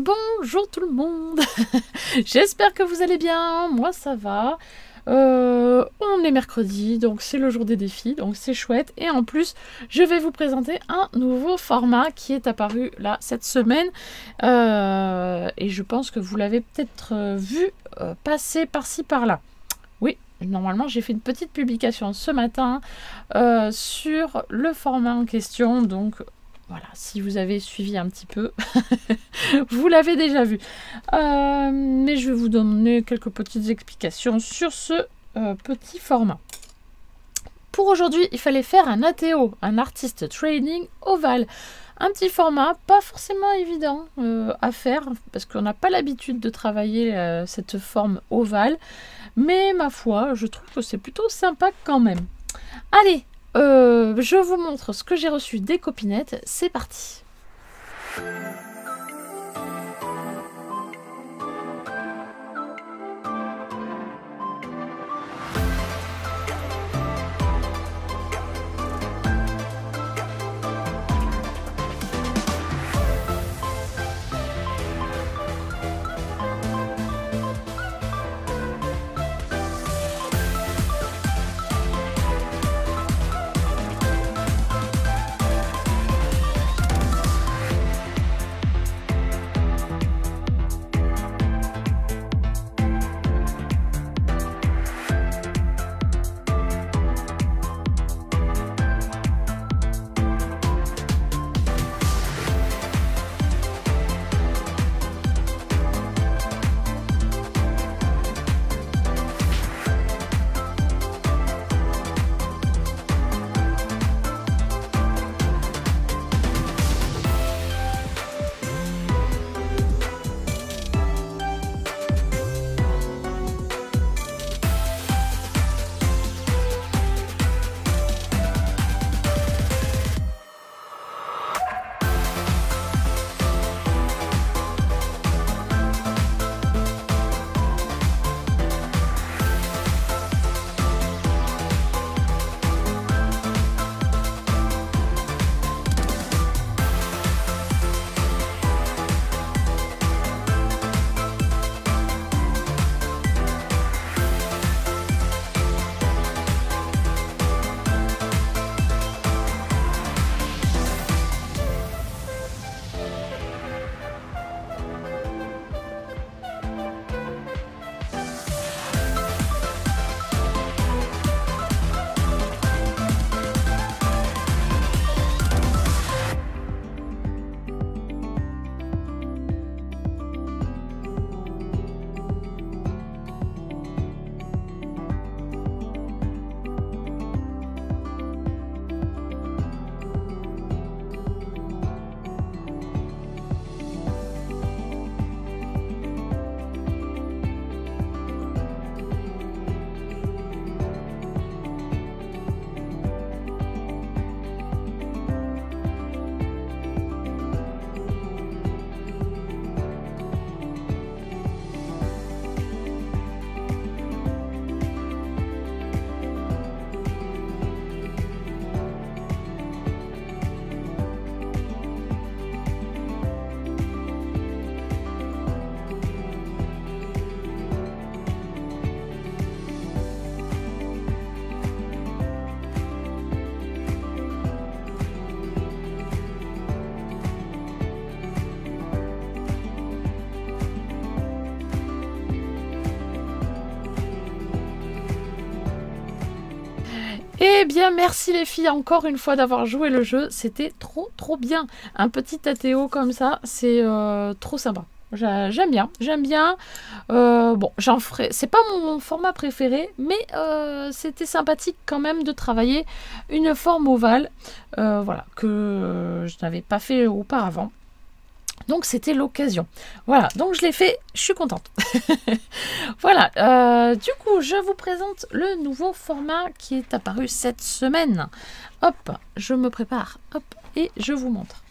Bonjour tout le monde. J'espère que vous allez bien, moi ça va. On est mercredi, donc c'est le jour des défis, donc c'est chouette. Et en plus, je vais vous présenter un nouveau format qui est apparu là cette semaine. Et je pense que vous l'avez peut-être vu passer par-ci par-là. Oui, normalement j'ai fait une petite publication ce matin sur le format en question, donc voilà, si vous avez suivi un petit peu, vous l'avez déjà vu. Mais je vais vous donner quelques petites explications sur ce petit format. Pour aujourd'hui, il fallait faire un ATO, un Artist Training Oval. Un petit format, pas forcément évident à faire, parce qu'on n'a pas l'habitude de travailler cette forme ovale. Mais ma foi, je trouve que c'est plutôt sympa quand même. Allez, je vous montre ce que j'ai reçu des copinettes. C'est parti. Eh bien, merci les filles encore une fois d'avoir joué le jeu. C'était trop bien. Un petit ATO comme ça, c'est trop sympa. J'aime bien, j'aime bien. Bon, j'en ferai. C'est pas mon format préféré, mais c'était sympathique quand même de travailler une forme ovale, voilà, que je n'avais pas fait auparavant. Donc c'était l'occasion. Voilà, donc je l'ai fait, je suis contente. Voilà, du coup je vous présente le nouveau format qui est apparu cette semaine. Hop, je me prépare, hop, et je vous montre.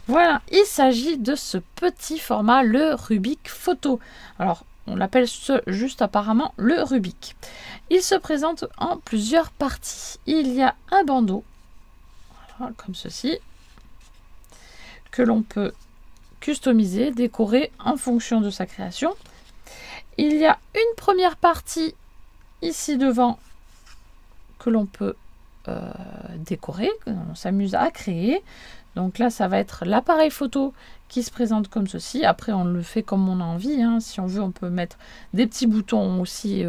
Voilà, il s'agit de ce petit format, le Rubik Photo. Alors, on l'appelle juste apparemment le Rubik. Il se présente en plusieurs parties. Il y a un bandeau, voilà, comme ceci, que l'on peut customiser, décorer en fonction de sa création. Il y a une première partie ici devant que l'on peut décorer, on s'amuse à créer. Donc là, ça va être l'appareil photo qui se présente comme ceci. Après, on le fait comme on a envie. Hein. Si on veut, on peut mettre des petits boutons aussi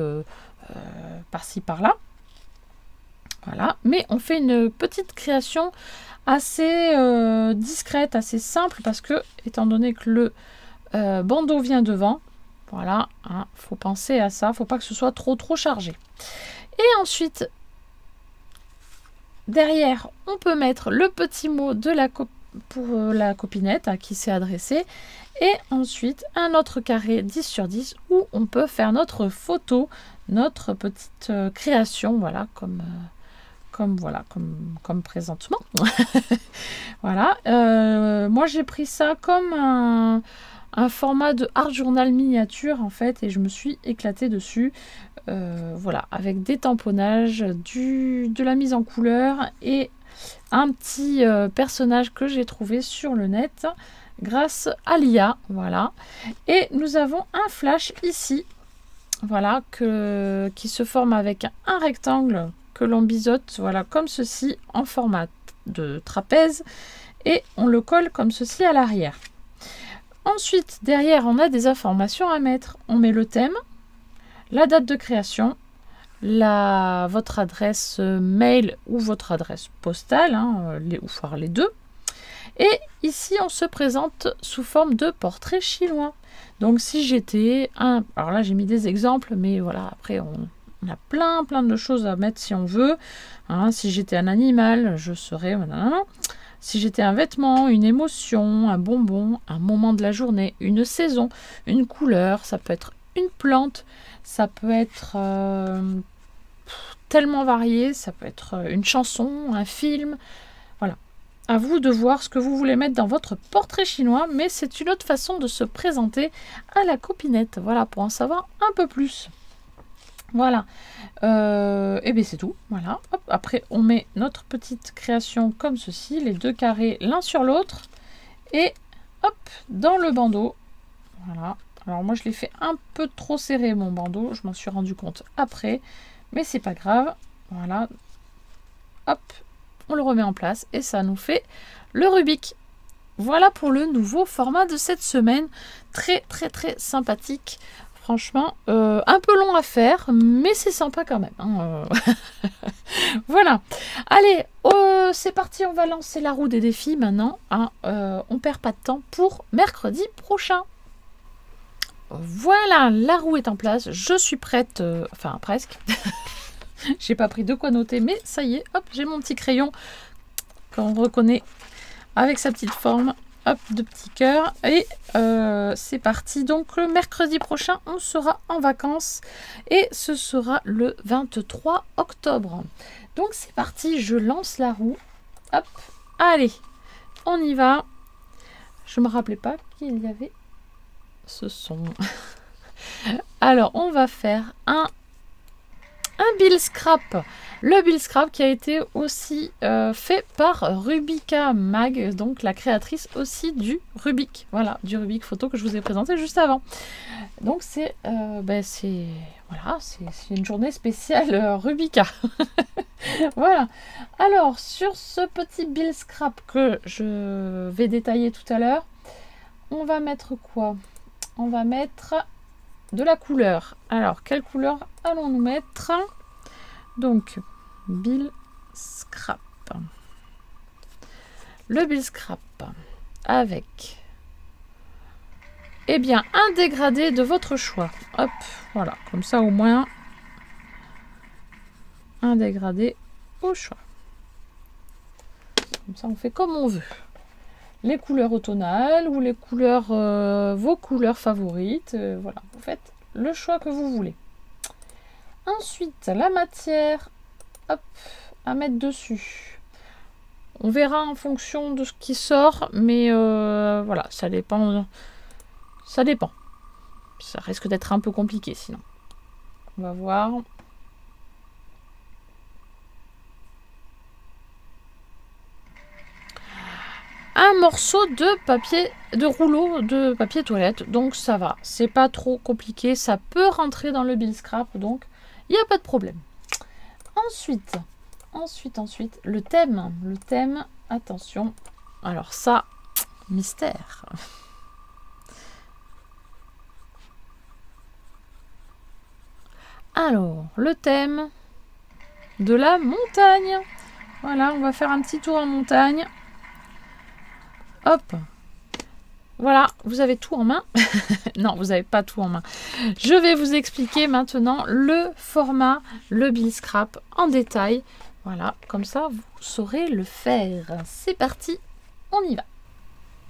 par-ci, par-là. Voilà. Mais on fait une petite création assez discrète, assez simple, parce que, étant donné que le bandeau vient devant, voilà, hein, faut penser à ça. Faut pas que ce soit trop chargé. Et ensuite, derrière, on peut mettre le petit mot de pour la copinette à qui c'est adressé. Et ensuite, un autre carré 10 sur 10 où on peut faire notre photo, notre petite création, voilà, comme présentement. Voilà. Moi, j'ai pris ça comme un format de art journal miniature, en fait, et je me suis éclatée dessus. Voilà, avec des tamponnages, de la mise en couleur et un petit personnage que j'ai trouvé sur le net grâce à l'IA. Voilà. Et nous avons un flash ici, voilà, qui se forme avec un rectangle que l'on biseaute, voilà, comme ceci, en format de trapèze, et on le colle comme ceci à l'arrière. Ensuite, derrière, on a des informations à mettre. On met le thème, la date de création, votre adresse mail ou votre adresse postale, hein, voire les deux. Et ici, on se présente sous forme de portrait chinois. Donc, si j'étais un... Alors là, j'ai mis des exemples, mais voilà, après, on a plein de choses à mettre si on veut. Hein, si j'étais un animal, je serais... Si j'étais un vêtement, une émotion, un bonbon, un moment de la journée, une saison, une couleur, ça peut être une plante, ça peut être tellement varié, ça peut être une chanson, un film. Voilà. À vous de voir ce que vous voulez mettre dans votre portrait chinois, mais c'est une autre façon de se présenter à la copinette. Voilà, pour en savoir un peu plus. Voilà. Et bien c'est tout. Voilà. Hop. Après, on met notre petite création comme ceci, les deux carrés l'un sur l'autre. Et hop, dans le bandeau. Voilà. Alors moi, je l'ai fait un peu trop serré, mon bandeau. Je m'en suis rendu compte après. Mais c'est pas grave. Voilà. Hop. On le remet en place. Et ça nous fait le Rubik. Voilà pour le nouveau format de cette semaine. Très sympathique. Franchement, un peu long à faire, mais c'est sympa quand même. Hein. Voilà. Allez, c'est parti, on va lancer la roue des défis maintenant. Hein. On perd pas de temps pour mercredi prochain. Voilà, la roue est en place. Je suis prête, enfin presque. J'ai pas pris de quoi noter, mais ça y est, hop, j'ai mon petit crayon qu'on reconnaît avec sa petite forme. Hop, de petits cœurs. Et c'est parti. Donc le mercredi prochain, on sera en vacances. Et ce sera le 23 octobre. Donc c'est parti, je lance la roue. Hop, allez, on y va. Je me rappelais pas qu'il y avait ce son. Alors, on va faire un Bill Scrap. Le Bill Scrap qui a été aussi fait par Rubika Mag, donc la créatrice aussi du Rubik. Voilà, du Rubik photo que je vous ai présenté juste avant. Donc c'est voilà, c'est une journée spéciale Rubika. Voilà. Alors sur ce petit Bill Scrap que je vais détailler tout à l'heure, on va mettre quoi? On va mettre de la couleur. Alors quelle couleur allons-nous mettre? Donc, Bill Scrap. Le Bill Scrap avec, eh bien, un dégradé de votre choix. Hop, voilà, comme ça au moins, un dégradé au choix. Comme ça, on fait comme on veut. Les couleurs automnales ou les couleurs, vos couleurs favorites. Voilà, vous faites le choix que vous voulez. Ensuite, la matière, hop, à mettre dessus. On verra en fonction de ce qui sort, mais voilà, ça dépend. Ça dépend. Ça risque d'être un peu compliqué sinon. On va voir. un morceau de papier, de rouleau de papier toilette. Donc ça va, c'est pas trop compliqué, ça peut rentrer dans le Bill Scrap, donc il n'y a pas de problème. Ensuite, le thème, attention, alors ça, mystère. Alors, le thème de la montagne. Voilà, on va faire un petit tour en montagne. Hop. Voilà, vous avez tout en main. Non, vous n'avez pas tout en main. Je vais vous expliquer maintenant le format, le Bill Scrap en détail. Voilà, comme ça, vous saurez le faire. C'est parti, on y va.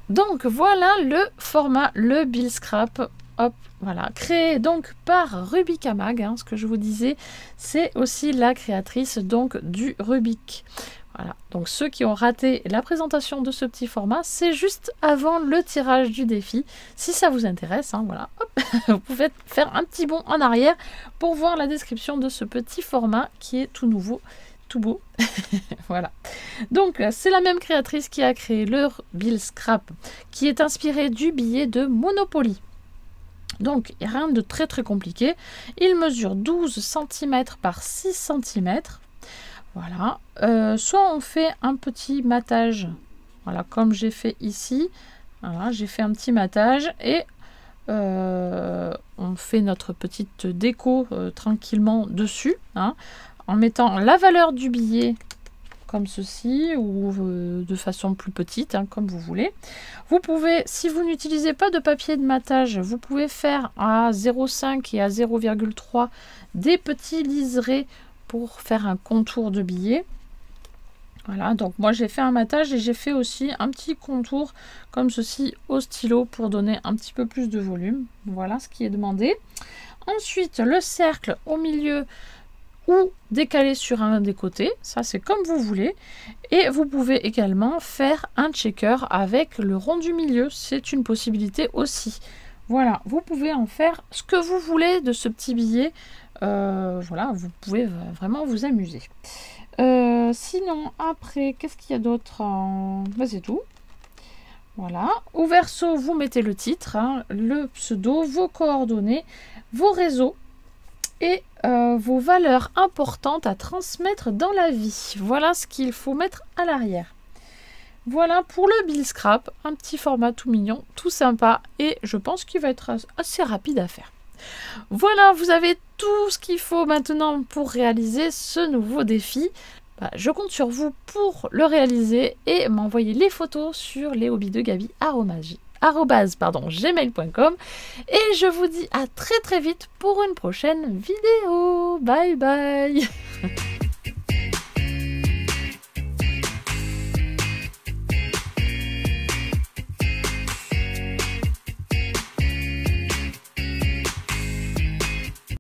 Donc, voilà le format, le Bill Scrap. Hop, voilà, créé donc par Rubik Mag, hein, ce que je vous disais, c'est aussi la créatrice donc du Rubik. Voilà, donc ceux qui ont raté la présentation de ce petit format, c'est juste avant le tirage du défi. Si ça vous intéresse, hein, voilà, hop, vous pouvez faire un petit bond en arrière pour voir la description de ce petit format qui est tout nouveau, tout beau. Voilà. Donc c'est la même créatrice qui a créé le Bill Scrap, qui est inspiré du billet de Monopoly. Donc, il n'y a rien de très compliqué. Il mesure 12 cm par 6 cm. Voilà. Soit on fait un petit matage. Voilà, comme j'ai fait ici. Voilà, j'ai fait un petit matage et on fait notre petite déco tranquillement dessus. Hein, en mettant la valeur du billet comme ceci ou de façon plus petite, hein, comme vous voulez. Vous pouvez, si vous n'utilisez pas de papier de matage, vous pouvez faire à 0,5 et à 0,3 des petits liserés pour faire un contour de billet. Voilà, donc moi j'ai fait un matage et j'ai fait aussi un petit contour comme ceci au stylo pour donner un petit peu plus de volume. Voilà ce qui est demandé. Ensuite, le cercle au milieu ou décaler sur un des côtés, ça c'est comme vous voulez. Et vous pouvez également faire un checker avec le rond du milieu, c'est une possibilité aussi. Voilà, vous pouvez en faire ce que vous voulez de ce petit billet. Voilà, vous pouvez vraiment vous amuser. Sinon, après, qu'est-ce qu'il y a d'autre? Ben, c'est tout. Voilà, au verso, vous mettez le titre, hein, le pseudo, vos coordonnées, vos réseaux et vos valeurs importantes à transmettre dans la vie. Voilà ce qu'il faut mettre à l'arrière. Voilà pour le Bill Scrap, un petit format tout mignon, tout sympa et je pense qu'il va être assez rapide à faire. Voilà, vous avez tout ce qu'il faut maintenant pour réaliser ce nouveau défi. Bah, je compte sur vous pour le réaliser et m'envoyer les photos sur leshobiesdegabi@gmail.com et je vous dis à très vite pour une prochaine vidéo. Bye bye.